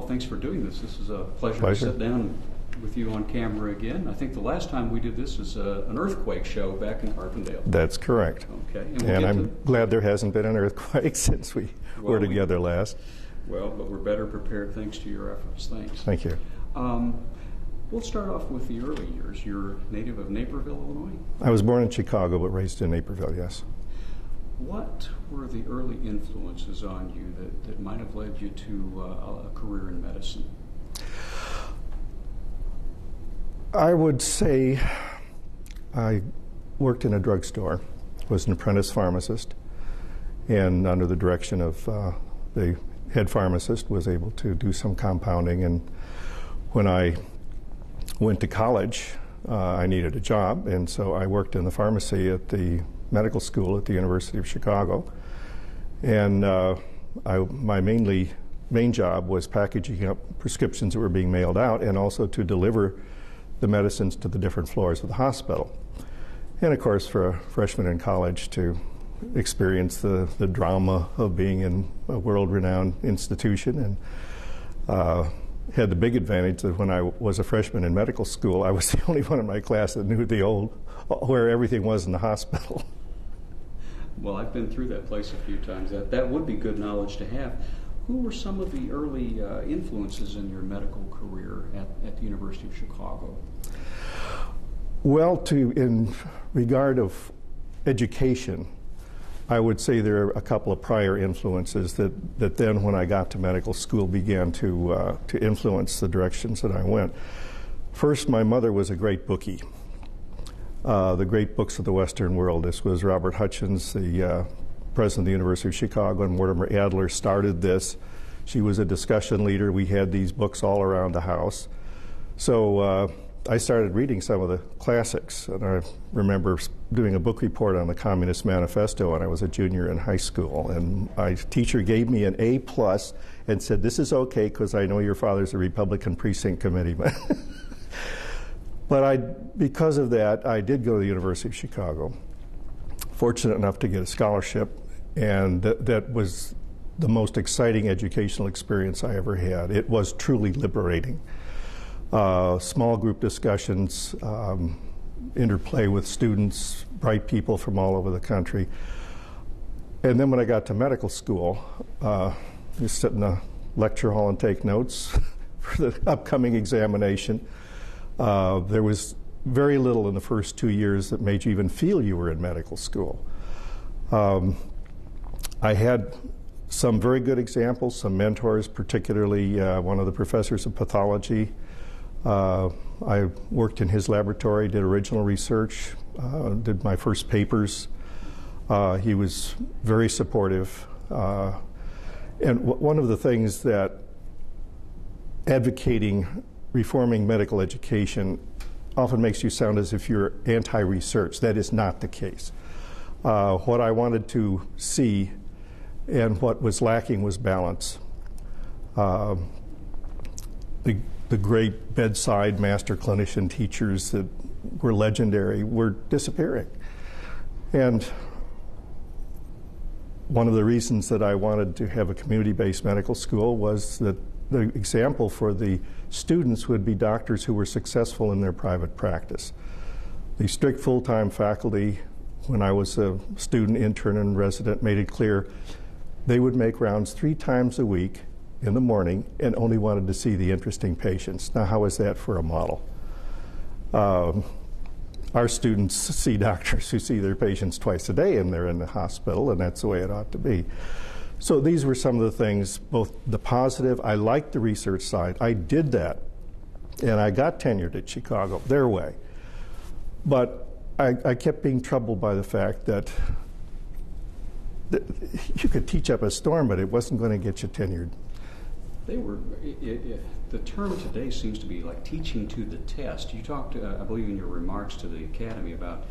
thanks for doing this. This is a pleasure to Pleasure. sit down with you on camera again. I think the last time we did this was an earthquake show back in Carbondale. That's correct. Okay. And I'm glad there hasn't been an earthquake since we were together last. Well, but we're better prepared thanks to your efforts. Thanks. Thank you. We'll start off with the early years. You're a native of Naperville, Illinois? I was born in Chicago, but raised in Naperville, yes. What were the early influences on you that might have led you to a career in medicine? I would say I worked in a drugstore, was an apprentice pharmacist, and under the direction of the head pharmacist was able to do some compounding. And when I went to college, I needed a job, and so I worked in the pharmacy at the medical school at the University of Chicago. And my main job was packaging up prescriptions that were being mailed out and also to deliver the medicines to the different floors of the hospital. And of course, for a freshman in college to experience the drama of being in a world-renowned institution, and had the big advantage that when I was a freshman in medical school, I was the only one in my class that knew where everything was in the hospital. Well, I've been through that place a few times. That would be good knowledge to have. Who were some of the early influences in your medical career at the University of Chicago? Well, in regard of education, I would say there are a couple of prior influences that then, when I got to medical school, began to influence the directions that I went. First, my mother was a great bookie. The great books of the Western world. This was Robert Hutchins, the president of the University of Chicago, and Mortimer Adler started this. She was a discussion leader. We had these books all around the house. So I started reading some of the classics, and I remember doing a book report on the Communist Manifesto when I was a junior in high school, and my teacher gave me an A+ and said, "This is okay because I know your father's a Republican precinct committeeman." But because of that, I did go to the University of Chicago, fortunate enough to get a scholarship, and that was the most exciting educational experience I ever had. It was truly liberating. Small group discussions, interplay with students, bright people from all over the country. And then when I got to medical school, just sit in the lecture hall and take notes for the upcoming examination. There was very little in the first 2 years that made you even feel you were in medical school. I had some very good examples, some mentors, particularly one of the professors of pathology. I worked in his laboratory, did original research, did my first papers. He was very supportive. And one of the things that advocating reforming medical education often makes you sound as if you're anti-research. That is not the case. What I wanted to see and what was lacking was balance. The great bedside master clinician teachers that were legendary were disappearing. And one of the reasons that I wanted to have a community-based medical school was that the example for the students would be doctors who were successful in their private practice. The strict full-time faculty, when I was a student, intern, and resident, made it clear they would make rounds 3 times a week in the morning and only wanted to see the interesting patients. Now, how is that for a model? Our students see doctors who see their patients twice a day, and they're in the hospital, and that's the way it ought to be. So these were some of the things, both the positive. I liked the research side. I did that, and I got tenured at Chicago, their way. But I kept being troubled by the fact that you could teach up a storm, but it wasn't going to get you tenured. The term today seems to be like teaching to the test. You talked, I believe, in your remarks to the Academy about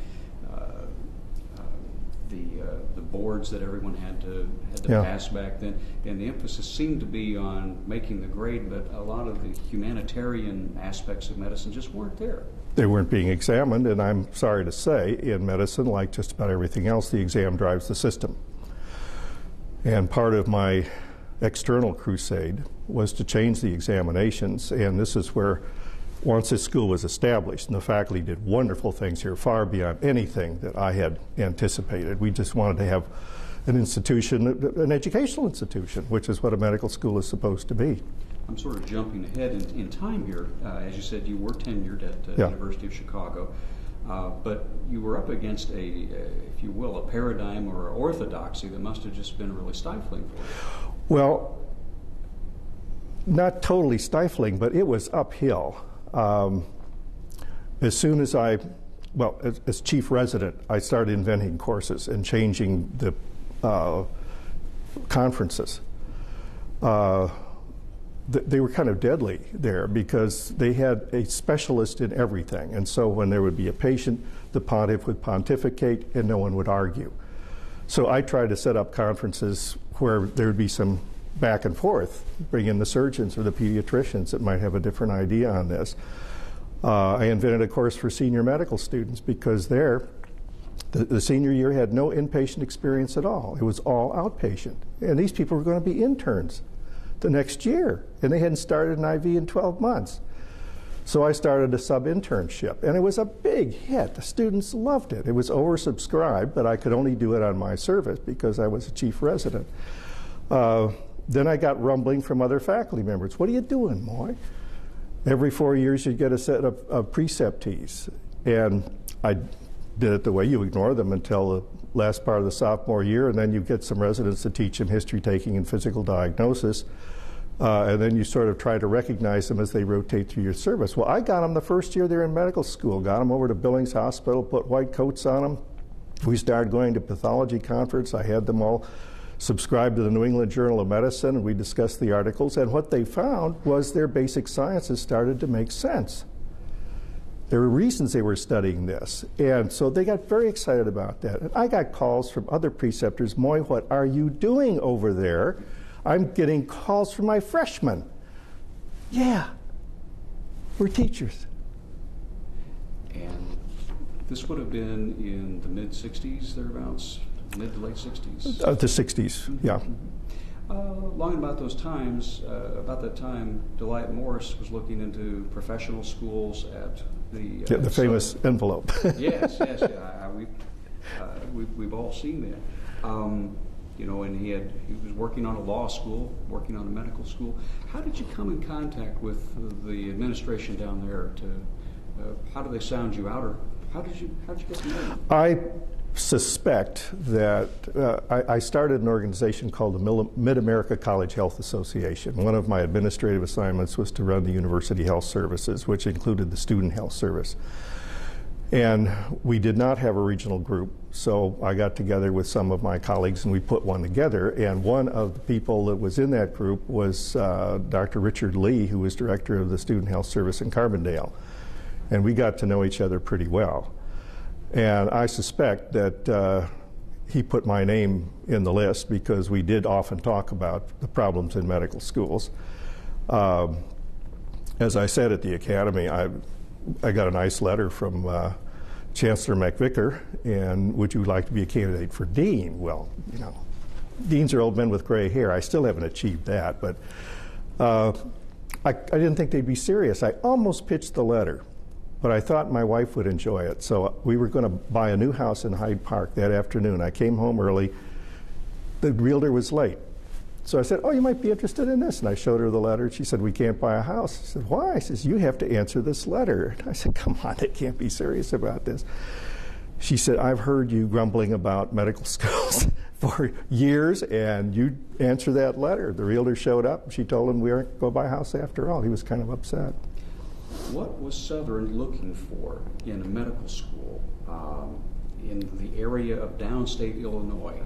the boards that everyone had to pass back then, and the emphasis seemed to be on making the grade, but a lot of the humanitarian aspects of medicine just weren't there. They weren't being examined, and I'm sorry to say, in medicine, like just about everything else, the exam drives the system. And part of my external crusade was to change the examinations, and this is where, once this school was established, and the faculty did wonderful things here, far beyond anything that I had anticipated. We just wanted to have an institution, an educational institution, which is what a medical school is supposed to be. I'm sort of jumping ahead in time here. As you said, you were tenured at the University of Chicago, but you were up against if you will, a paradigm or orthodoxy that must have just been really stifling for you. Well, not totally stifling, but it was uphill. As soon as as chief resident, I started inventing courses and changing the conferences. They were kind of deadly there because they had a specialist in everything. And so when there would be a patient, the pontiff would pontificate and no one would argue. So I tried to set up conferences where there would be some back and forth, bring in the surgeons or the pediatricians that might have a different idea on this. I invented a course for senior medical students because the senior year had no inpatient experience at all. It was all outpatient. And these people were going to be interns the next year, and they hadn't started an IV in 12 months. So I started a sub-internship, and it was a big hit. The students loved it. It was oversubscribed, but I could only do it on my service because I was a chief resident. Then I got rumbling from other faculty members. What are you doing, Moy? Every 4 years you'd get a set of preceptees. And I did it the way you ignore them until the last part of the sophomore year, and then you get some residents to teach them history taking and physical diagnosis. And then you sort of try to recognize them as they rotate through your service. Well, I got them the first year they were in medical school, got them over to Billings Hospital, put white coats on them. We started going to pathology conference. I had them all subscribed to the New England Journal of Medicine, and we discussed the articles. And what they found was their basic sciences started to make sense. There were reasons they were studying this. And so they got very excited about that. And I got calls from other preceptors, Moy, what are you doing over there? I'm getting calls from my freshmen. Yeah, we're teachers. And this would have been in the mid-60s, thereabouts, mid to late 60s? The 60s, yeah. Long about those times, about that time, Delight Morris was looking into professional schools at the famous envelope. Yes. We've all seen that. And he was working on a law school, working on a medical school. How did you come in contact with the administration down there? How did they sound you out, or how did you get to know them? I suspect that I started an organization called the Mid-America College Health Association. One of my administrative assignments was to run the University Health Services, which included the Student Health Service. And we did not have a regional group, so I got together with some of my colleagues and we put one together. And one of the people that was in that group was Dr. Richard Lee, who was director of the Student Health Service in Carbondale. And we got to know each other pretty well. And I suspect that he put my name in the list because we did often talk about the problems in medical schools. As I said at the Academy, I got a nice letter from Chancellor McVicker, and would you like to be a candidate for dean? Well, deans are old men with gray hair. I still haven't achieved that, but I didn't think they'd be serious. I almost pitched the letter, but I thought my wife would enjoy it. So we were going to buy a new house in Hyde Park that afternoon. I came home early. The realtor was late. So I said, oh, you might be interested in this. And I showed her the letter. She said, we can't buy a house. I said, why? She says, you have to answer this letter. And I said, come on, they can't be serious about this. She said, I've heard you grumbling about medical schools for years, and you answer that letter. The realtor showed up. She told him we aren't going to buy a house after all. He was kind of upset. What was Southern looking for in a medical school in the area of downstate Illinois?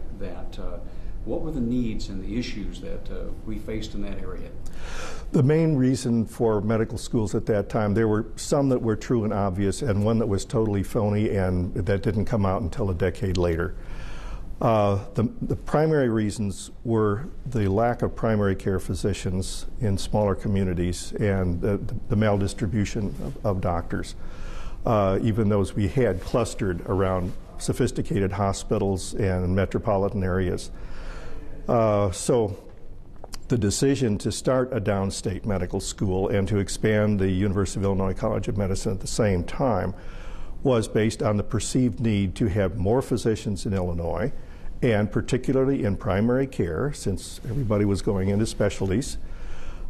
What were the needs and the issues that we faced in that area? The main reason for medical schools at that time, there were some that were true and obvious, and one that was totally phony and that didn't come out until a decade later. The primary reasons were the lack of primary care physicians in smaller communities and the maldistribution of doctors, even those we had clustered around sophisticated hospitals and metropolitan areas. So the decision to start a downstate medical school and to expand the University of Illinois College of Medicine at the same time was based on the perceived need to have more physicians in Illinois, and particularly in primary care, since everybody was going into specialties.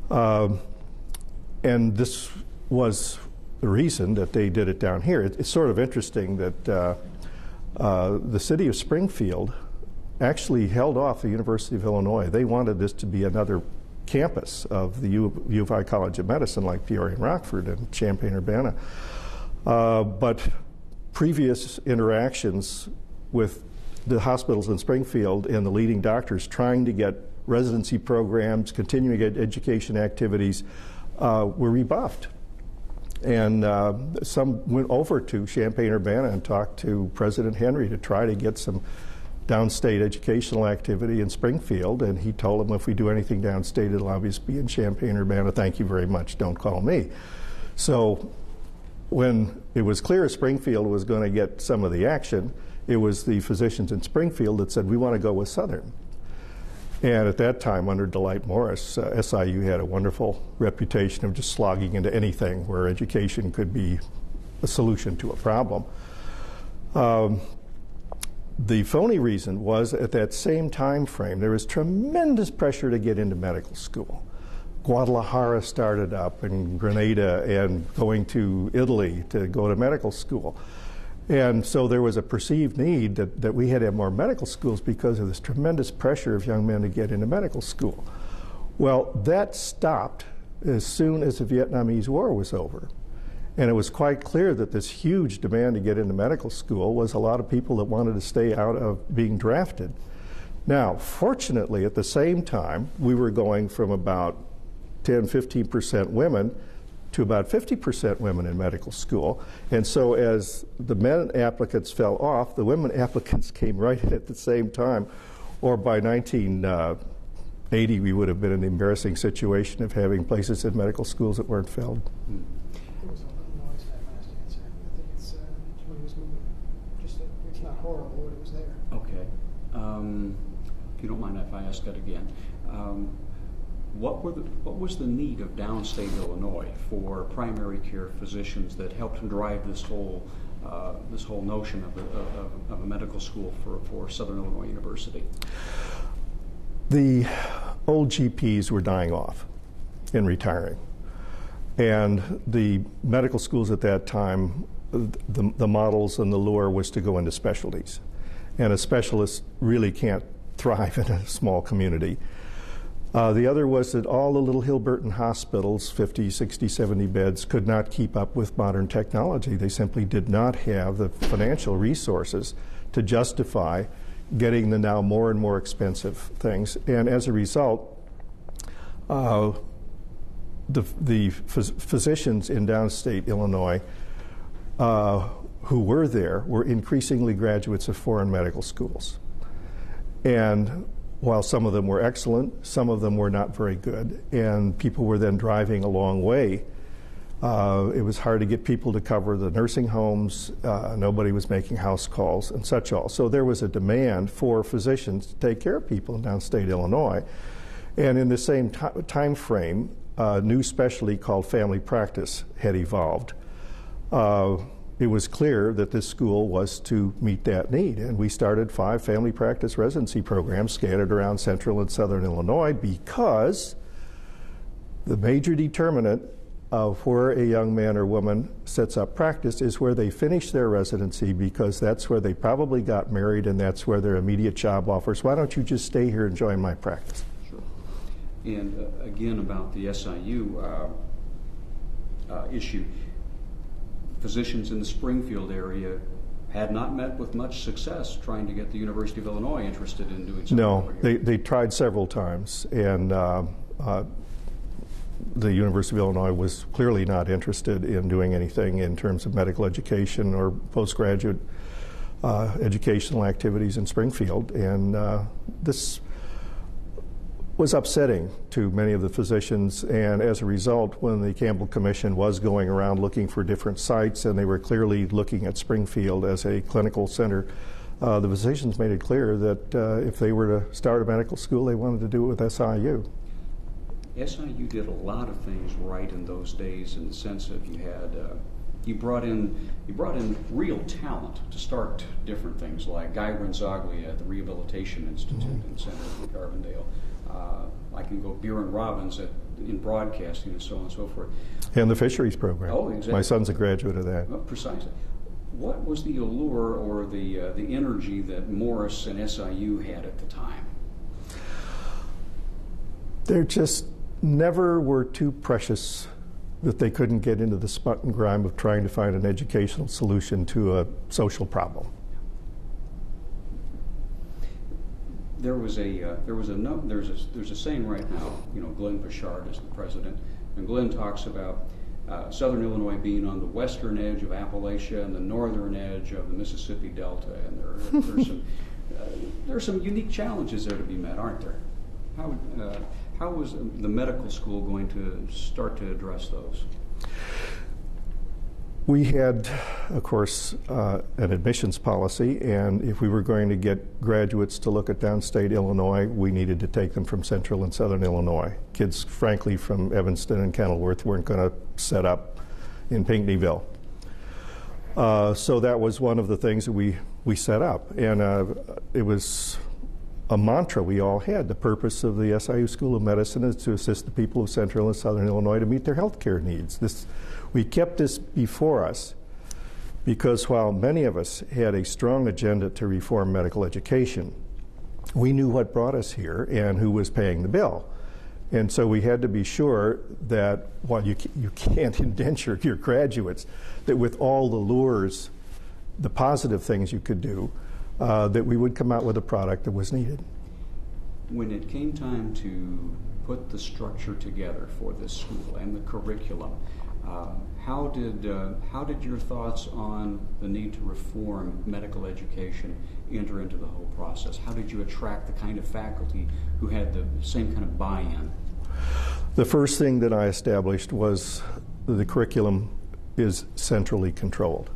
And this was the reason that they did it down here. It's sort of interesting that the city of Springfield actually held off the University of Illinois. They wanted this to be another campus of the U of I College of Medicine, like Peoria and Rockford and Champaign-Urbana. But previous interactions with the hospitals in Springfield and the leading doctors trying to get residency programs, continuing education activities, were rebuffed. And some went over to Champaign-Urbana and talked to President Henry to try to get some downstate educational activity in Springfield, and he told them, if we do anything downstate, it'll obviously be in Champaign-Urbana. Thank you very much, don't call me. So when it was clear Springfield was going to get some of the action, it was the physicians in Springfield that said, we want to go with Southern. And at that time, under Delight Morris, SIU had a wonderful reputation of just slogging into anything where education could be a solution to a problem. The phony reason was, at that same time frame, there was tremendous pressure to get into medical school. Guadalajara started up, and Grenada, and going to Italy to go to medical school. And so there was a perceived need that we had to have more medical schools because of this tremendous pressure of young men to get into medical school. Well, that stopped as soon as the Vietnamese War was over. And it was quite clear that this huge demand to get into medical school was a lot of people that wanted to stay out of being drafted. Now, fortunately, at the same time, we were going from about 10–15% women to about 50% women in medical school. And so as the men applicants fell off, the women applicants came right in at the same time. Or by 1980, we would have been in the embarrassing situation of having places in medical schools that weren't filled. There was a little noise in that last answer. I think it's when he was moving. Just that it's not horrible, but it was there. Okay. If you don't mind if I ask that again. What was the need of downstate Illinois for primary care physicians that helped drive this whole notion of a medical school for Southern Illinois University? The old GPs were dying off and retiring. And the medical schools at that time, the models and the lure was to go into specialties. And a specialist really can't thrive in a small community. The other was that all the little Hilberton hospitals, 50, 60, 70 beds, could not keep up with modern technology. They simply did not have the financial resources to justify getting the now more and more expensive things. And as a result, the physicians in downstate Illinois who were there were increasingly graduates of foreign medical schools. And while some of them were excellent, some of them were not very good. And people were then driving a long way. It was hard to get people to cover the nursing homes. Nobody was making house calls and such all. So there was a demand for physicians to take care of people in downstate Illinois. And in the same time frame, a new specialty called family practice had evolved. It was clear that this school was to meet that need, and we started 5 family practice residency programs scattered around central and southern Illinois, because the major determinant of where a young man or woman sets up practice is where they finish their residency, because that's where they probably got married and that's where their immediate job offers. Why don't you just stay here and join my practice? Sure. And again, about the SIU issue, physicians in the Springfield area had not met with much success trying to get the University of Illinois interested in doing something. No, they tried several times, and the University of Illinois was clearly not interested in doing anything in terms of medical education or postgraduate educational activities in Springfield. And this was upsetting to many of the physicians, and as a result, when the Campbell Commission was going around looking for different sites, and they were clearly looking at Springfield as a clinical center, the physicians made it clear that if they were to start a medical school, they wanted to do it with SIU. SIU did a lot of things right in those days, in the sense of you brought in real talent to start different things, like Guy Renzaglia at the Rehabilitation Institute in Center in Carbondale. I can go Byron Robbins in broadcasting and so on and so forth. And the fisheries program. Oh, exactly. My son's a graduate of that. Well, precisely. What was the allure or the energy that Morris and SIU had at the time? There just never were too precious that they couldn't get into the smut and grime of trying to find an educational solution to a social problem. There's a saying right now. You know, Glenn Bouchard is the president, and Glenn talks about Southern Illinois being on the western edge of Appalachia and the northern edge of the Mississippi Delta, and there's some unique challenges there to be met, aren't there? How was the medical school going to start to address those? We had, of course, an admissions policy, and if we were going to get graduates to look at downstate Illinois, we needed to take them from central and southern Illinois. Kids, frankly, from Evanston and Kenilworth weren't going to set up in Pinckneyville. So that was one of the things that we set up, and it was a mantra we all had. The purpose of the SIU School of Medicine is to assist the people of central and southern Illinois to meet their health care needs. We kept this before us because while many of us had a strong agenda to reform medical education, we knew what brought us here and who was paying the bill. And so we had to be sure that while you can't indenture your graduates, that with all the lures, the positive things you could do, that we would come out with a product that was needed. When it came time to put the structure together for this school and the curriculum, how did your thoughts on the need to reform medical education enter into the whole process? How did you attract the kind of faculty who had the same kind of buy-in? The first thing that I established was the curriculum is centrally controlled.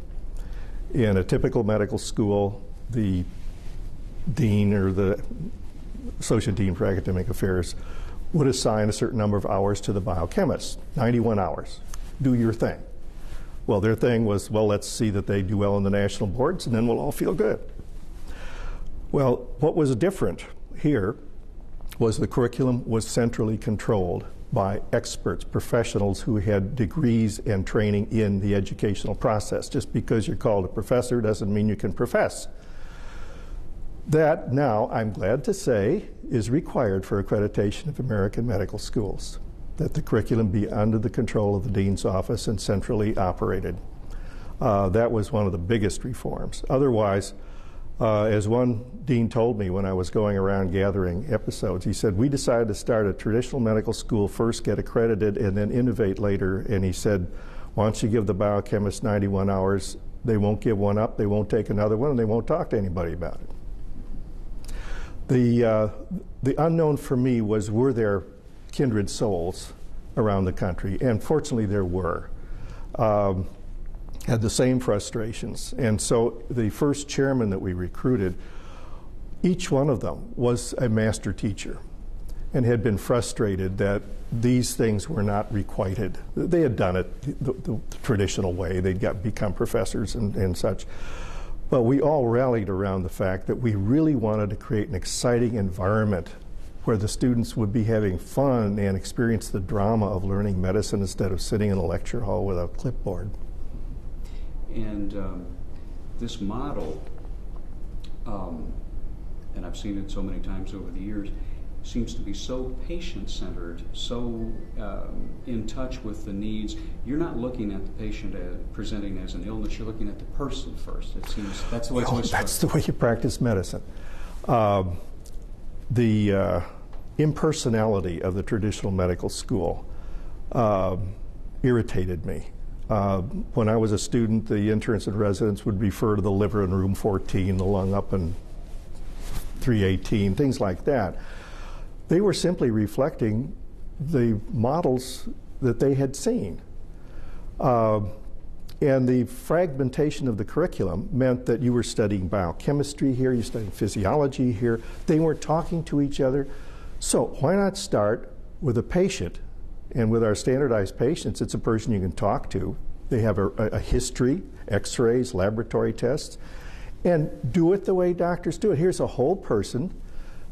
In a typical medical school, the dean or the associate dean for academic affairs would assign a certain number of hours to the biochemists, 91 hours. Do your thing. Well, their thing was, well, let's see that they do well in the national boards, and then we'll all feel good. Well, what was different here was the curriculum was centrally controlled by experts, professionals who had degrees and training in the educational process. Just because you're called a professor doesn't mean you can profess. That now, I'm glad to say, is required for accreditation of American medical schools, that the curriculum be under the control of the dean's office and centrally operated. That was one of the biggest reforms. Otherwise, as one dean told me when I was going around gathering episodes, he said, we decided to start a traditional medical school first, get accredited, and then innovate later. And he said, once you give the biochemists 91 hours, they won't give one up, they won't take another one, and they won't talk to anybody about it. The unknown for me was, were there kindred souls around the country? And fortunately there were. Had the same frustrations. And so the first chairman that we recruited, each one of them was a master teacher and had been frustrated that these things were not requited. They had done it the traditional way. They'd become professors and such. But we all rallied around the fact that we really wanted to create an exciting environment where the students would be having fun and experience the drama of learning medicine instead of sitting in a lecture hall with a clipboard. And this model, and I've seen it so many times over the years, seems to be so patient-centered, so in touch with the needs. You're not looking at the patient as presenting as an illness. You're looking at the person first. It seems that's the way it's always that's the way you practice medicine. The impersonality of the traditional medical school irritated me. When I was a student, the interns and residents would refer to the liver in room 14, the lung up in 318, things like that. They were simply reflecting the models that they had seen. And the fragmentation of the curriculum meant that you were studying biochemistry here, you studied physiology here. They weren't talking to each other. So why not start with a patient, and with our standardized patients, it's a person you can talk to. They have a history, x-rays, laboratory tests, and do it the way doctors do it. Here's a whole person.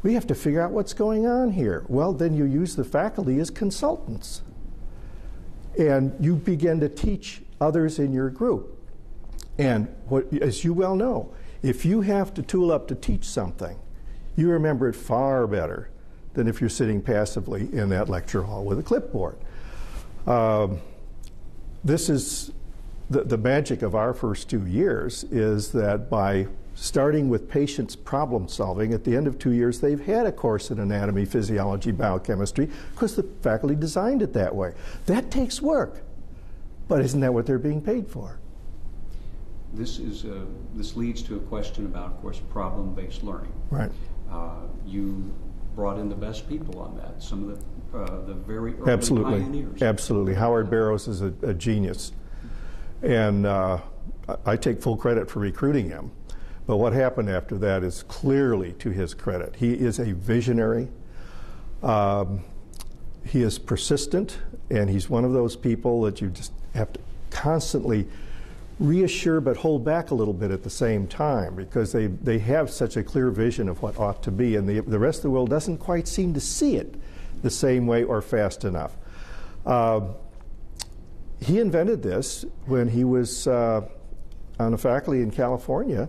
We have to figure out what's going on here. Well, then you use the faculty as consultants. And you begin to teach others in your group. And as you well know, if you have to tool up to teach something, you remember it far better than if you're sitting passively in that lecture hall with a clipboard. This is the magic of our first 2 years, is that by starting with patients' problem solving, at the end of 2 years they've had a course in anatomy, physiology, biochemistry, because the faculty designed it that way. That takes work, but isn't that what they're being paid for? This leads to a question about, of course, problem-based learning. Right. You brought in the best people on that, some of the very early pioneers. Absolutely. Howard Barrows is a genius. And I take full credit for recruiting him. But what happened after that is clearly to his credit. He is a visionary. He is persistent, and he's one of those people that you just have to constantly reassure but hold back a little bit at the same time, because they have such a clear vision of what ought to be, and the rest of the world doesn't quite seem to see it the same way or fast enough. He invented this when he was on the faculty in California.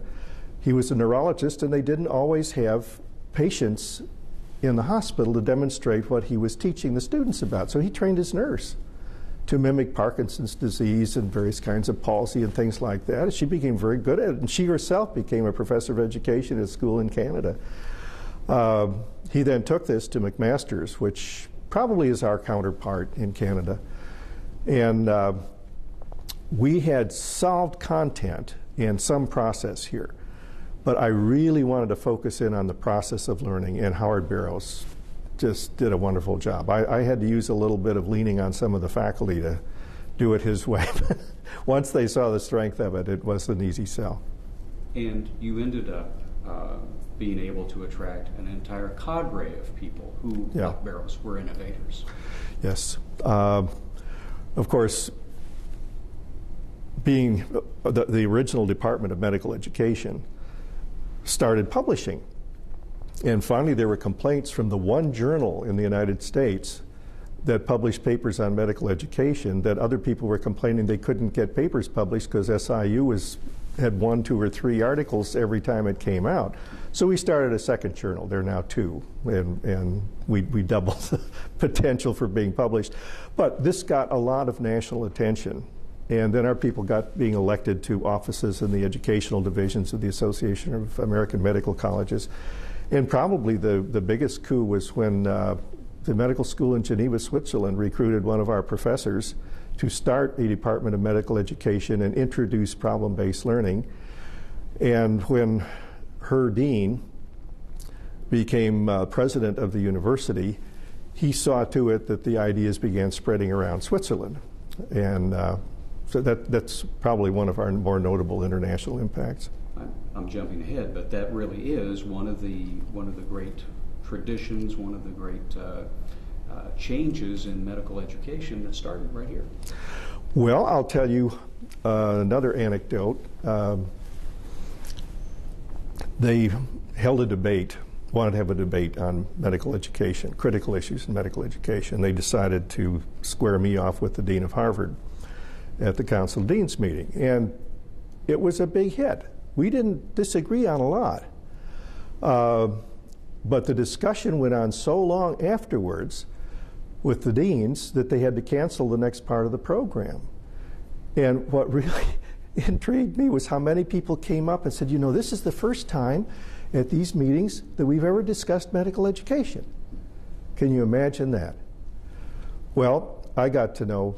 He was a neurologist, and they didn't always have patients in the hospital to demonstrate what he was teaching the students about. So he trained his nurse to mimic Parkinson's disease and various kinds of palsy and things like that. And she became very good at it, and she herself became a professor of education at a school in Canada. He then took this to McMaster's, which probably is our counterpart in Canada. And we had solved content and some process here. But I really wanted to focus in on the process of learning, and Howard Barrows just did a wonderful job. I had to use a little bit of leaning on some of the faculty to do it his way. Once they saw the strength of it, it was an easy sell. And you ended up being able to attract an entire cadre of people who, like Barrows, were innovators. Yes. Of course, being the original Department of Medical Education, started publishing. And finally, there were complaints from the one journal in the United States that published papers on medical education that other people were complaining they couldn't get papers published because SIU had 1, 2, or 3 articles every time it came out. So we started a second journal. There are now 2, and we doubled the potential for being published. But this got a lot of national attention. And then our people got being elected to offices in the educational divisions of the Association of American Medical Colleges. And probably the biggest coup was when the medical school in Geneva, Switzerland recruited one of our professors to start a Department of Medical Education and introduce problem-based learning. And when her dean became president of the university, he saw to it that the ideas began spreading around Switzerland. And so that's probably one of our more notable international impacts. I'm jumping ahead, but that really is one of the great traditions, one of the great changes in medical education that started right here. Well, I'll tell you another anecdote. They held a debate, wanted to have a debate on medical education, critical issues in medical education. They decided to square me off with the Dean of Harvard at the Council of Deans meeting, and it was a big hit. We didn't disagree on a lot, but the discussion went on so long afterwards with the deans that they had to cancel the next part of the program. And what really intrigued me was how many people came up and said, you know, this is the first time at these meetings that we've ever discussed medical education. Can you imagine that? Well, I got to know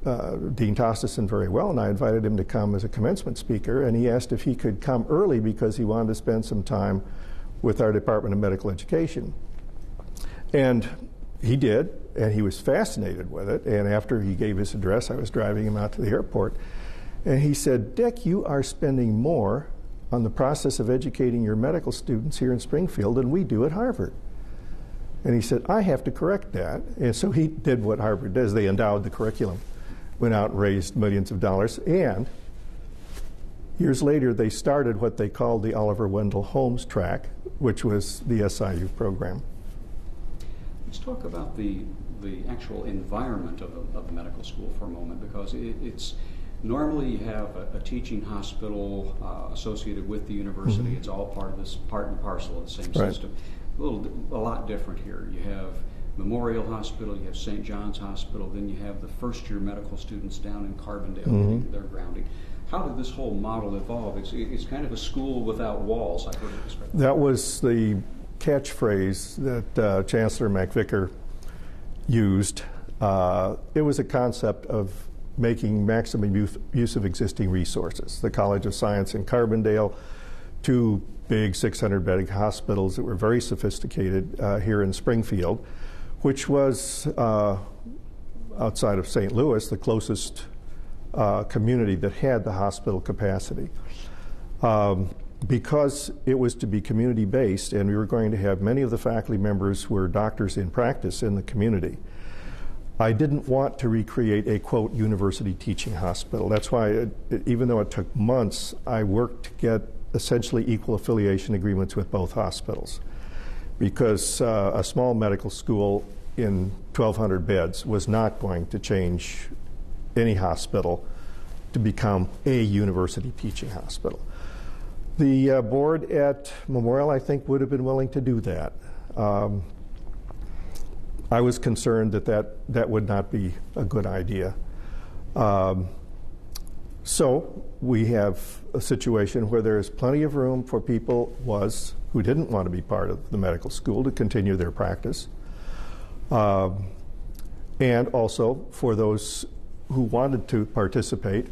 Dean Tostesen very well, and I invited him to come as a commencement speaker, and he asked if he could come early because he wanted to spend some time with our Department of Medical Education. And he did, and he was fascinated with it, and after he gave his address, I was driving him out to the airport, and he said, Dick, you are spending more on the process of educating your medical students here in Springfield than we do at Harvard. And he said, I have to correct that. And so he did what Harvard does. They endowed the curriculum, went out and raised millions of dollars. And years later, they started what they called the Oliver Wendell Holmes track, which was the SIU program. Let's talk about the actual environment of the medical school for a moment, because it's normally you have a teaching hospital associated with the university. Mm-hmm. It's all part and parcel of the same Right. system. A lot different here. You have Memorial Hospital, you have St. John's Hospital, then you have the first-year medical students down in Carbondale getting their grounding. How did this whole model evolve? It's kind of a school without walls, I've heard it described. That was the catchphrase that Chancellor MacVicar used. It was a concept of making maximum use of existing resources. The College of Science in Carbondale, two big 600-bedded hospitals that were very sophisticated here in Springfield, which was, outside of St. Louis, the closest community that had the hospital capacity. Because it was to be community-based and we were going to have many of the faculty members who were doctors in practice in the community, I didn't want to recreate a, quote, university teaching hospital. That's why, even though it took months, I worked to get essentially equal affiliation agreements with both hospitals. Because a small medical school in 1,200 beds was not going to change any hospital to become a university teaching hospital. The board at Memorial, I think, would have been willing to do that. I was concerned that would not be a good idea. So we have a situation where there is plenty of room for people who didn't want to be part of the medical school to continue their practice, and also for those who wanted to participate,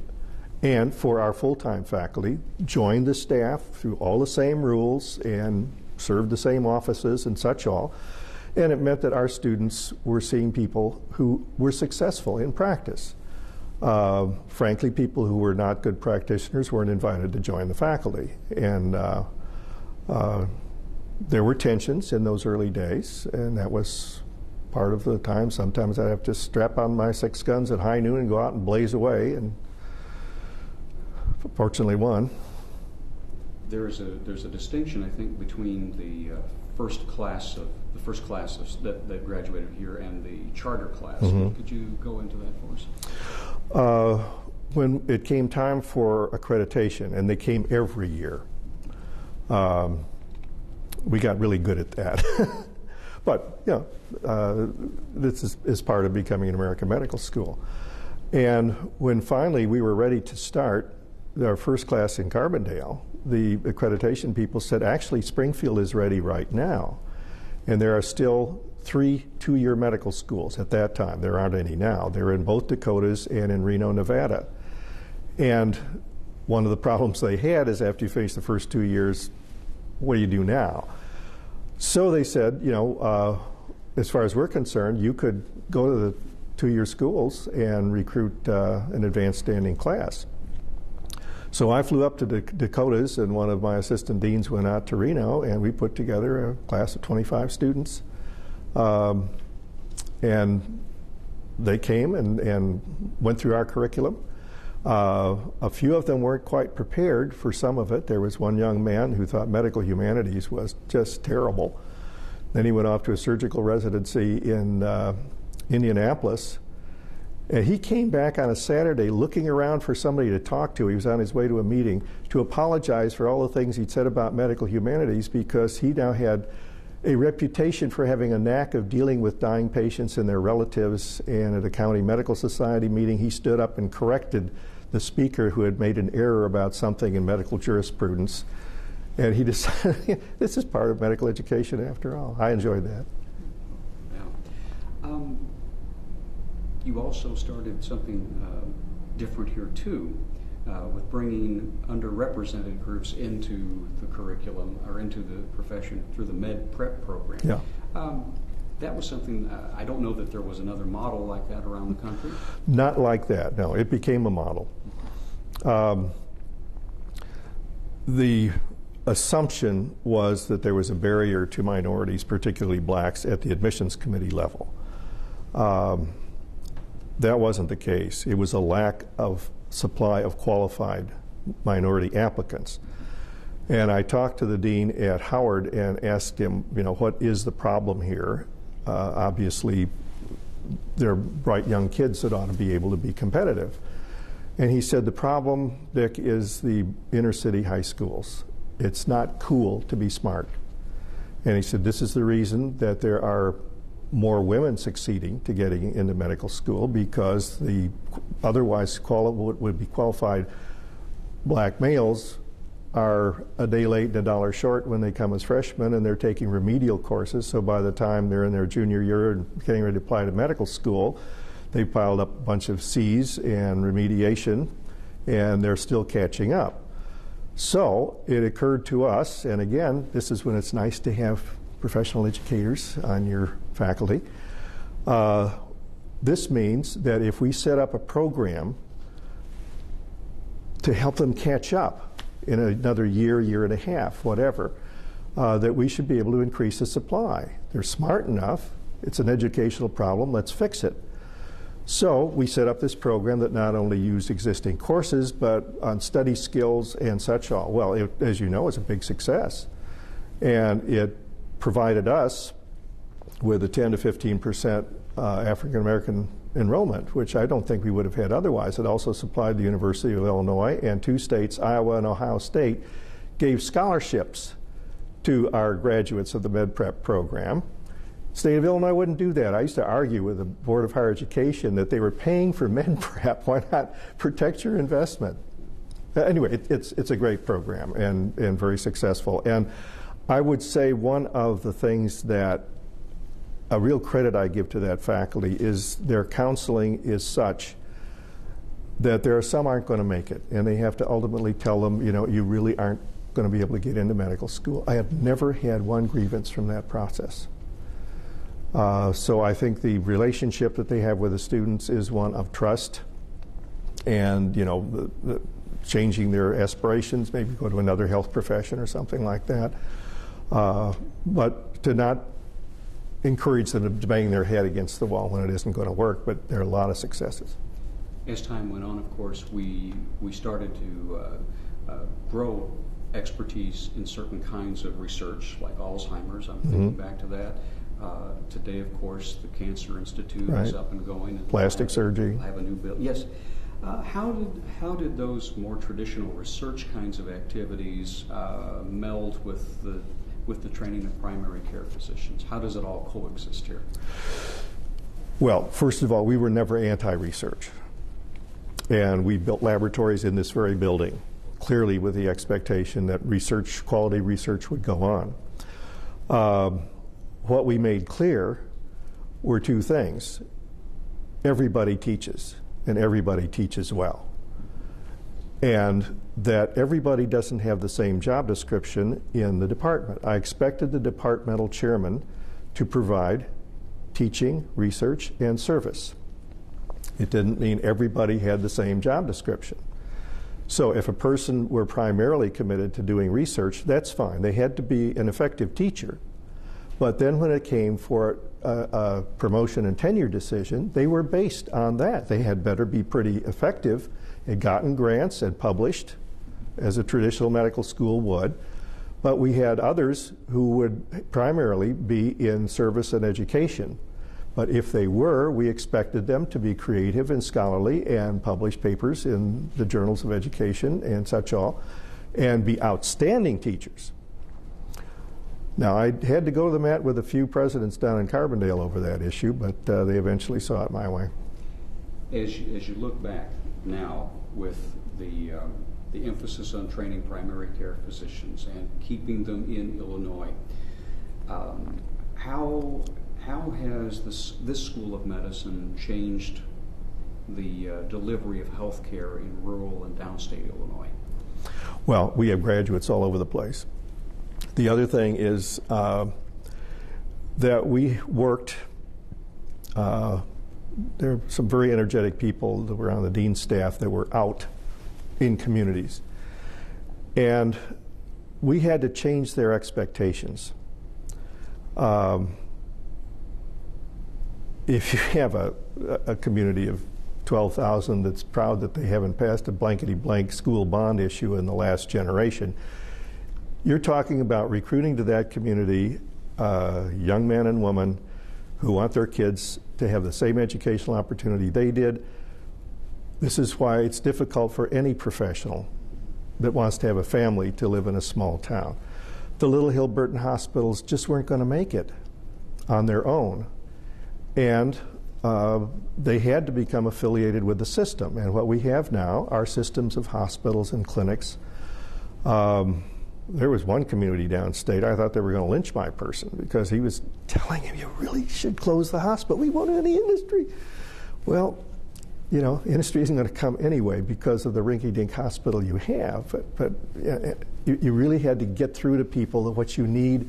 and for our full-time faculty, joined the staff through all the same rules and served the same offices and such all. And it meant that our students were seeing people who were successful in practice. Frankly, people who were not good practitioners weren't invited to join the faculty. And there were tensions in those early days, and that was part of the time. Sometimes I'd have to strap on my 6 guns at high noon and go out and blaze away, and fortunately won. There's a distinction, I think, between the first class that graduated here and the charter class. Mm-hmm. Could you go into that for us? When it came time for accreditation, and they came every year, we got really good at that. But, you know, this is part of becoming an American medical school. And when finally we were ready to start our first class in Carbondale, the accreditation people said, actually, Springfield is ready right now. And there are still 3 two-year medical schools at that time. There aren't any now. They're in both Dakotas and in Reno, Nevada. And one of the problems they had is after you finish the first 2 years, what do you do now? So they said, you know, as far as we're concerned, you could go to the 2-year schools and recruit an advanced standing class. So I flew up to the Dakotas, and one of my assistant deans went out to Reno, and we put together a class of 25 students. And they came and went through our curriculum. A few of them weren't quite prepared for some of it. There was one young man who thought medical humanities was just terrible. Then he went off to a surgical residency in Indianapolis. And he came back on a Saturday looking around for somebody to talk to. He was on his way to a meeting to apologize for all the things he'd said about medical humanities, because he now had a reputation for having a knack of dealing with dying patients and their relatives. And at a county medical society meeting, he stood up and corrected the speaker who had made an error about something in medical jurisprudence. And he decided, this is part of medical education after all. I enjoyed that. Yeah. You also started something different here too, with bringing underrepresented groups into the curriculum or into the profession through the Med Prep program. Yeah. That was something, I don't know that there was another model like that around the country. Not like that, no. It became a model. The assumption was that there was a barrier to minorities, particularly blacks, at the admissions committee level. That wasn't the case. It was a lack of supply of qualified minority applicants. And I talked to the dean at Howard and asked him, what is the problem here? Obviously, they're bright young kids that ought to be able to be competitive. And he said, the problem, Dick, is the inner city high schools. It's not cool to be smart. And he said, this is the reason that there are more women succeeding to getting into medical school, because the otherwise would be qualified black males are a day late and a dollar short when they come as freshmen, and they're taking remedial courses. So by the time they're in their junior year and getting ready to apply to medical school, they've piled up a bunch of C's and remediation, and they're still catching up. So it occurred to us, and again, this is when it's nice to have professional educators on your faculty. This means that if we set up a program to help them catch up in another year, year and a half, whatever, that we should be able to increase the supply. They're smart enough. It's an educational problem. Let's fix it. So we set up this program that not only used existing courses, but on study skills and such all. Well, as you know, it's a big success. And it provided us with a 10 to 15% African-American enrollment, which I don't think we would have had otherwise. It also supplied the University of Illinois, and 2 states, Iowa and Ohio State, gave scholarships to our graduates of the Med Prep program. State of Illinois wouldn't do that. I used to argue with the Board of Higher Education that they were paying for Med Prep. Why not protect your investment? Anyway, it's a great program and very successful. And I would say one of the things that a real credit I give to that faculty is their counseling is such that there are some aren't going to make it, and they have to ultimately tell them, you really aren't going to be able to get into medical school. I have never had one grievance from that process. So I think the relationship that they have with the students is one of trust and, changing their aspirations, maybe go to another health profession or something like that. But to not encourage them to bang their head against the wall when it isn't going to work, but there are a lot of successes. As time went on, of course, we started to grow expertise in certain kinds of research, like Alzheimer's. I'm thinking back to that. Today, of course, the Cancer Institute is up and going. And plastic surgery. I have a new bill. Yes. How did those more traditional research kinds of activities meld with the training of primary care physicians? How does it all coexist here? Well, first of all, we were never anti-research. And we built laboratories in this very building, clearly with the expectation that quality research would go on. What we made clear were 2 things. Everybody teaches, and everybody teaches well. And that everybody doesn't have the same job description in the department. I expected the departmental chairman to provide teaching, research, and service. It didn't mean everybody had the same job description. So if a person were primarily committed to doing research, that's fine. They had to be an effective teacher. But then when it came for a promotion and tenure decision, they were based on that. They had better be pretty effective, had gotten grants and published, as a traditional medical school would. But we had others who would primarily be in service and education. But if they were, we expected them to be creative and scholarly and publish papers in the journals of education and such all, and be outstanding teachers. Now, I had to go to the mat with a few presidents down in Carbondale over that issue, but they eventually saw it my way. As you look back now with the emphasis on training primary care physicians and keeping them in Illinois, how has this School of Medicine changed the delivery of health care in rural and downstate Illinois? Well, we have graduates all over the place. The other thing is that we worked, there are some very energetic people that were on the dean's staff that were out in communities. And we had to change their expectations. If you have a community of 12,000 that's proud that they haven't passed a blankety-blank school bond issue in the last generation, you're talking about recruiting to that community young men and women who want their kids to have the same educational opportunity they did. This is why it's difficult for any professional that wants to have a family to live in a small town. The Little Hill Burton hospitals just weren't going to make it on their own. And they had to become affiliated with the system. And what we have now are systems of hospitals and clinics. There was one community downstate, I thought they were going to lynch my person because he was telling him, you really should close the hospital. We want any industry. Well, you know, industry isn't going to come anyway because of the rinky-dink hospital you have. But you really had to get through to people that what you need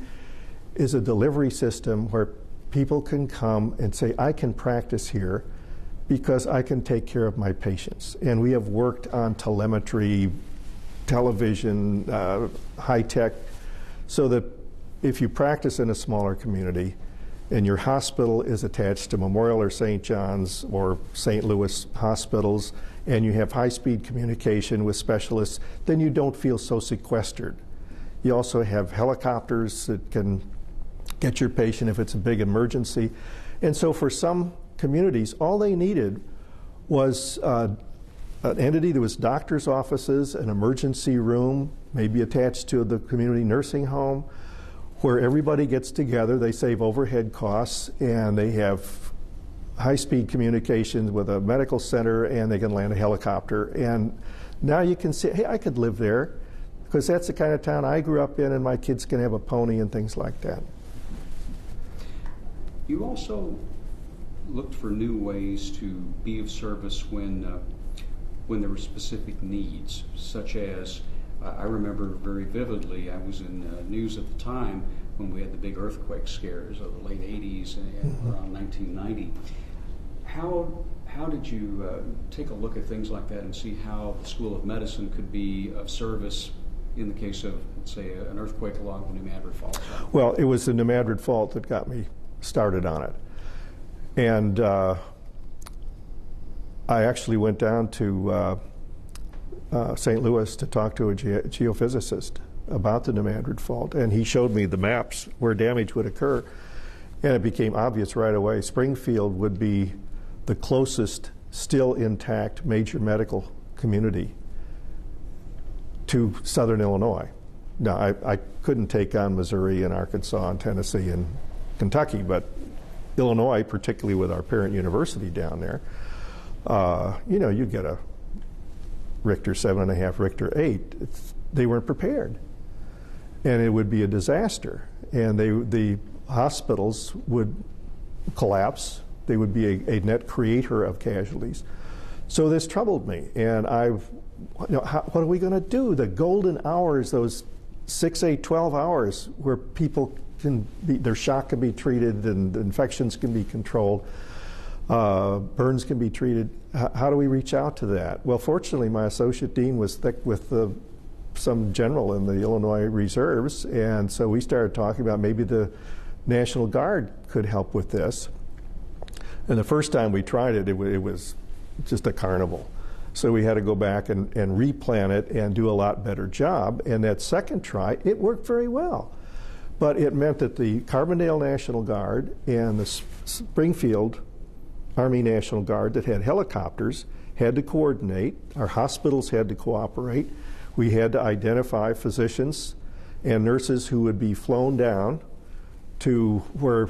is a delivery system where people can come and say, I can practice here because I can take care of my patients. And we have worked on telemetry, television, high-tech, so that if you practice in a smaller community and your hospital is attached to Memorial or St. John's or St. Louis hospitals and you have high-speed communication with specialists, then you don't feel so sequestered. You also have helicopters that can get your patient if it's a big emergency. And so for some communities, all they needed was an entity that was doctor's offices, an emergency room, maybe attached to the community nursing home, where everybody gets together, they save overhead costs, and they have high-speed communications with a medical center, and they can land a helicopter. And now you can say, hey, I could live there, because that's the kind of town I grew up in, and my kids can have a pony and things like that. You also looked for new ways to be of service when there were specific needs, such as, I remember very vividly, I was in news at the time when we had the big earthquake scares of the late 80s and around 1990. How did you take a look at things like that and see how the School of Medicine could be of service in the case of, let's say, an earthquake along the New Madrid Fault? Well, it was the New Madrid Fault that got me started on it. And I actually went down to St. Louis to talk to a geophysicist about the New Madrid Fault, and he showed me the maps where damage would occur, and it became obvious right away Springfield would be the closest still intact major medical community to southern Illinois. Now, I couldn't take on Missouri and Arkansas and Tennessee and Kentucky, but Illinois, particularly with our parent university down there, you know, you get a Richter 7.5, Richter 8. They weren't prepared, and it would be a disaster. And the hospitals would collapse. They would be a net creator of casualties. So this troubled me, and what are we going to do? The golden hours, those 6, 8, 12 hours where people their shock can be treated and infections can be controlled, burns can be treated. How do we reach out to that? Well, fortunately, my associate dean was thick with some general in the Illinois Reserves, and so we started talking about maybe the National Guard could help with this. And the first time we tried it, it was just a carnival. So we had to go back and replan it and do a lot better job. And that second try, it worked very well. But it meant that the Carbondale National Guard and the Springfield Army National Guard that had helicopters had to coordinate. Our hospitals had to cooperate. We had to identify physicians and nurses who would be flown down to where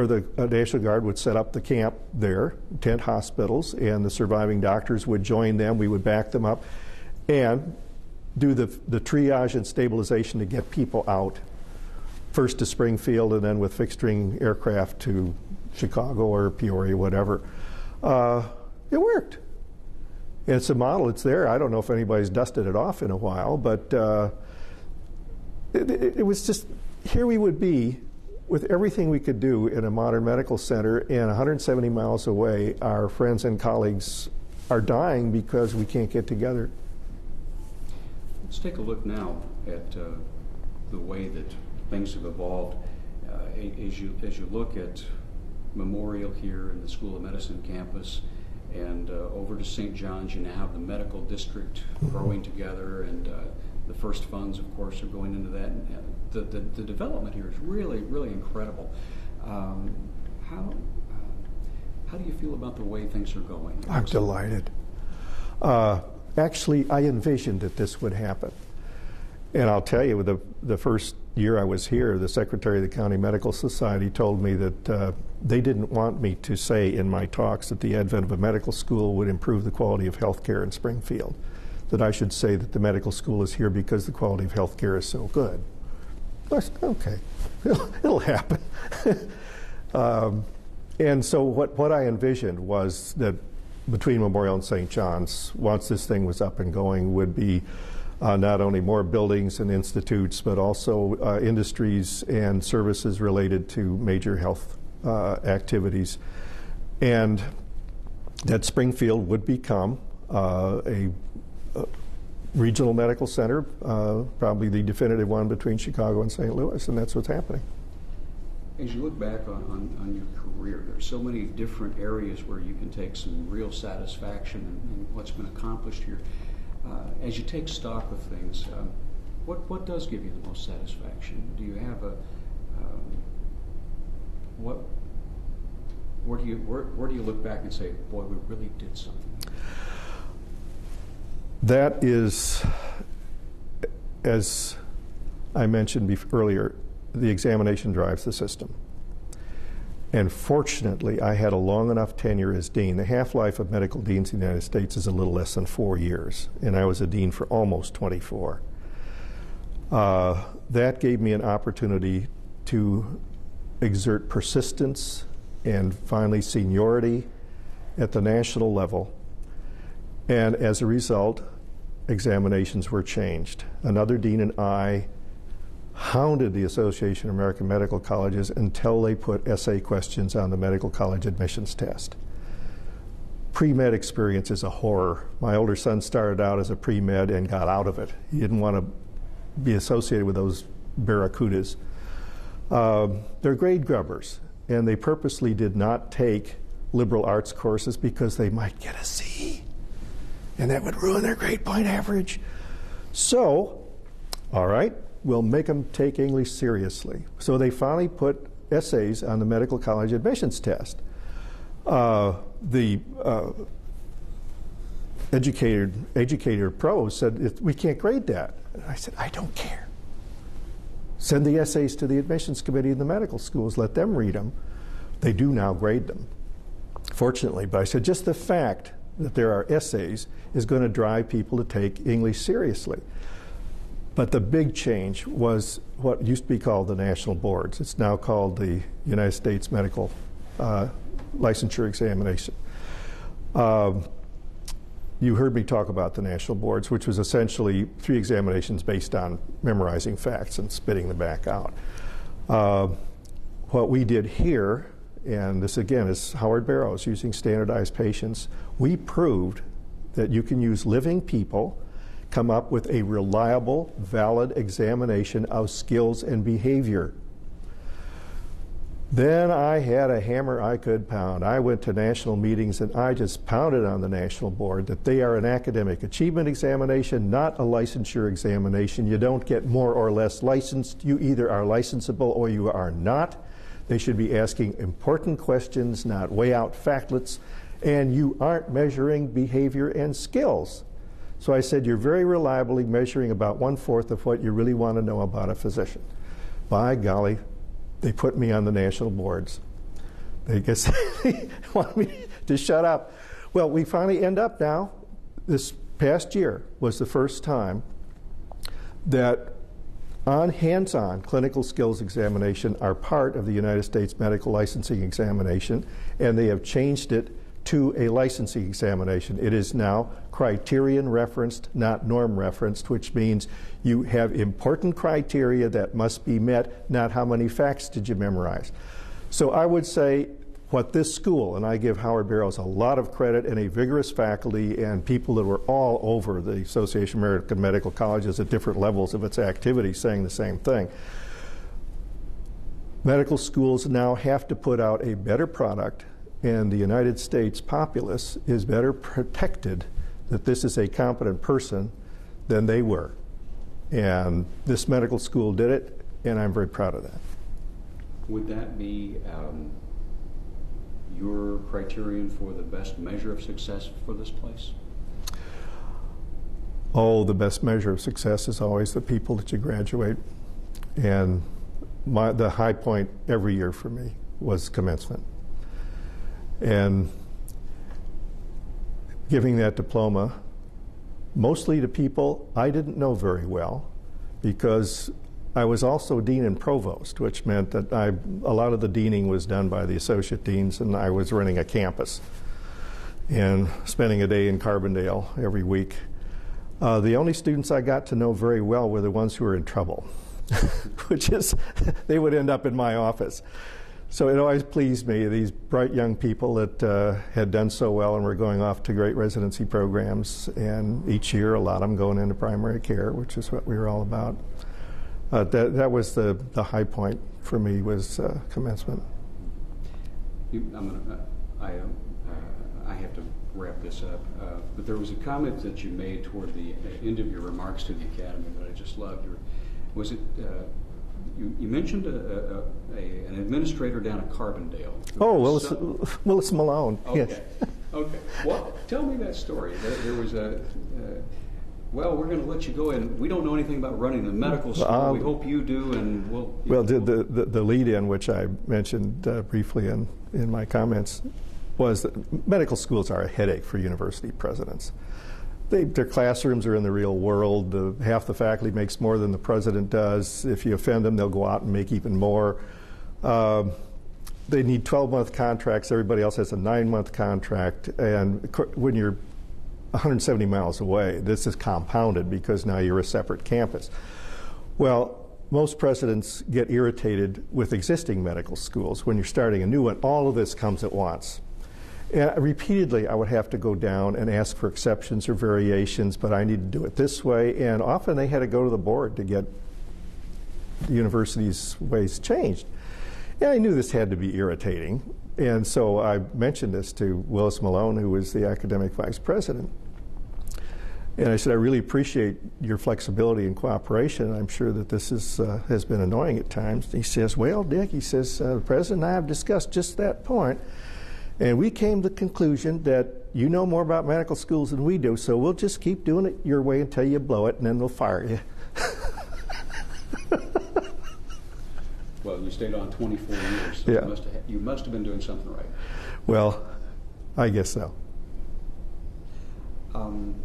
the National Guard would set up the camp there, tent hospitals, and the surviving doctors would join them. We would back them up and do the triage and stabilization to get people out, first to Springfield and then with fixed-wing aircraft to Chicago or Peoria, whatever. It worked. It's a model. It's there. I don't know if anybody's dusted it off in a while, but it was just, here we would be with everything we could do in a modern medical center, and 170 miles away, our friends and colleagues are dying because we can't get together. Let's take a look now at the way that things have evolved. As you look at Memorial here in the School of Medicine campus, and over to St. John's, you now have the medical district growing together, and the first funds, of course, are going into that. And the development here is really, really incredible. How do you feel about the way things are going? I'm delighted. Actually, I envisioned that this would happen. And I'll tell you, the first year I was here, the Secretary of the County Medical Society told me that they didn't want me to say in my talks that the advent of a medical school would improve the quality of health care in Springfield, that I should say that the medical school is here because the quality of health care is so good. I said, okay, it'll happen. And so what I envisioned was that between Memorial and St. John's, once this thing was up and going, would be not only more buildings and institutes, but also industries and services related to major health activities. And that Springfield would become a regional medical center, probably the definitive one between Chicago and St. Louis, and that's what's happening. As you look back on your career, there are so many different areas where you can take some real satisfaction in what's been accomplished here. As you take stock of things, what does give you the most satisfaction? Do you have where do you look back and say, boy, we really did something? That is, as I mentioned earlier, the examination drives the system. And fortunately, I had a long enough tenure as dean. The half-life of medical deans in the United States is a little less than 4 years, and I was a dean for almost 24. That gave me an opportunity to exert persistence and finally seniority at the national level. And as a result, examinations were changed. Another dean and I hounded the Association of American Medical Colleges until they put essay questions on the medical college admissions test. Pre-med experience is a horror. My older son started out as a pre-med and got out of it. He didn't want to be associated with those barracudas. They're grade grubbers, and they purposely did not take liberal arts courses because they might get a C, and that would ruin their grade point average. So, all right, we'll make them take English seriously. So they finally put essays on the medical college admissions test. The educator pros said, we can't grade that. And I said, I don't care. Send the essays to the admissions committee in the medical schools, let them read them. They do now grade them, fortunately. But I said, just the fact that there are essays is going to drive people to take English seriously. But the big change was what used to be called the national boards. It's now called the United States Medical Licensure Examination. You heard me talk about the national boards, which was essentially 3 examinations based on memorizing facts and spitting them back out. What we did here, and this again is Howard Barrows using standardized patients, we proved that you can use living people, come up with a reliable, valid examination of skills and behavior. Then I had a hammer I could pound. I went to national meetings and I just pounded on the national board that they are an academic achievement examination, not a licensure examination. You don't get more or less licensed. You either are licensable or you are not. They should be asking important questions, not way out factlets, and you aren't measuring behavior and skills. So I said, you're very reliably measuring about 1/4 of what you really want to know about a physician. By golly, they put me on the national boards. They guess they want me to shut up. Well, we finally end up now, this past year was the first time that hands-on clinical skills examination are part of the United States Medical Licensing Examination, and they have changed it to a licensing examination. It is now criterion referenced, not norm referenced, which means you have important criteria that must be met, not how many facts did you memorize. So I would say what this school, and I give Howard Barrows a lot of credit and a vigorous faculty and people that were all over the Association of American Medical Colleges at different levels of its activity saying the same thing. Medical schools now have to put out a better product, and the United States populace is better protected that this is a competent person than they were. And this medical school did it, and I'm very proud of that. Would that be your criterion for the best measure of success for this place? Oh, the best measure of success is always the people that you graduate. And the high point every year for me was commencement. And giving that diploma mostly to people I didn't know very well, because I was also dean and provost, which meant that a lot of the deaning was done by the associate deans, and I was running a campus and spending a day in Carbondale every week. The only students I got to know very well were the ones who were in trouble, which is they would end up in my office. So it always pleased me, these bright young people that had done so well and were going off to great residency programs, and each year a lot of them going into primary care, which is what we were all about. That was the high point for me, was commencement. I have to wrap this up, but there was a comment that you made toward the end of your remarks to the Academy that I just loved. Was it you mentioned an administrator down at Carbondale? Oh, Willis Malone. Okay. Yes. Okay. Well, tell me that story. There was well, we're going to let you go in. We don't know anything about running the medical school. We hope you do, and we'll... Well, the lead-in, which I mentioned briefly in my comments, was that medical schools are a headache for university presidents. Their classrooms are in the real world. Half the faculty makes more than the president does. If you offend them, they'll go out and make even more. They need 12-month contracts. Everybody else has a 9-month contract. And when you're 170 miles away, this is compounded because now you're a separate campus. Well, most presidents get irritated with existing medical schools. When you're starting a new one, all of this comes at once. And repeatedly, I would have to go down and ask for exceptions or variations, but I need to do it this way. And often they had to go to the board to get the university's ways changed. And I knew this had to be irritating. And so I mentioned this to Willis Malone, who was the academic vice president. And I said, I really appreciate your flexibility and cooperation. I'm sure that this has been annoying at times. He says, well, Dick, he says, the president and I have discussed just that point. And we came to the conclusion that you know more about medical schools than we do, so we'll just keep doing it your way until you blow it, and then we'll fire you. Well, you stayed on 24 years, so yeah. You must have been doing something right. Well, I guess so.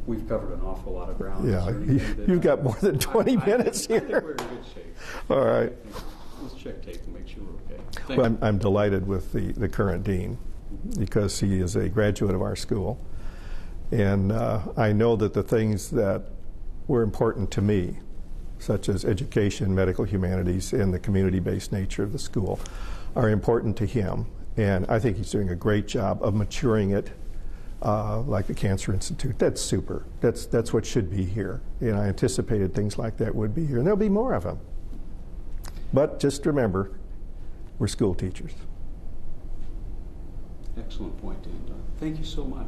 We've covered an awful lot of ground. Yeah, you've got more than 20 minutes here. I think we're in good shape. All right. Let's check tape and make sure we're okay. Well, I'm delighted with the current dean, because he is a graduate of our school. And I know that the things that were important to me, such as education, medical humanities, and the community-based nature of the school, are important to him. And I think he's doing a great job of maturing it, like the Cancer Institute. That's super. That's what should be here. And I anticipated things like that would be here. And there'll be more of them. But just remember, we're school teachers. Excellent point, Dan. Thank you so much.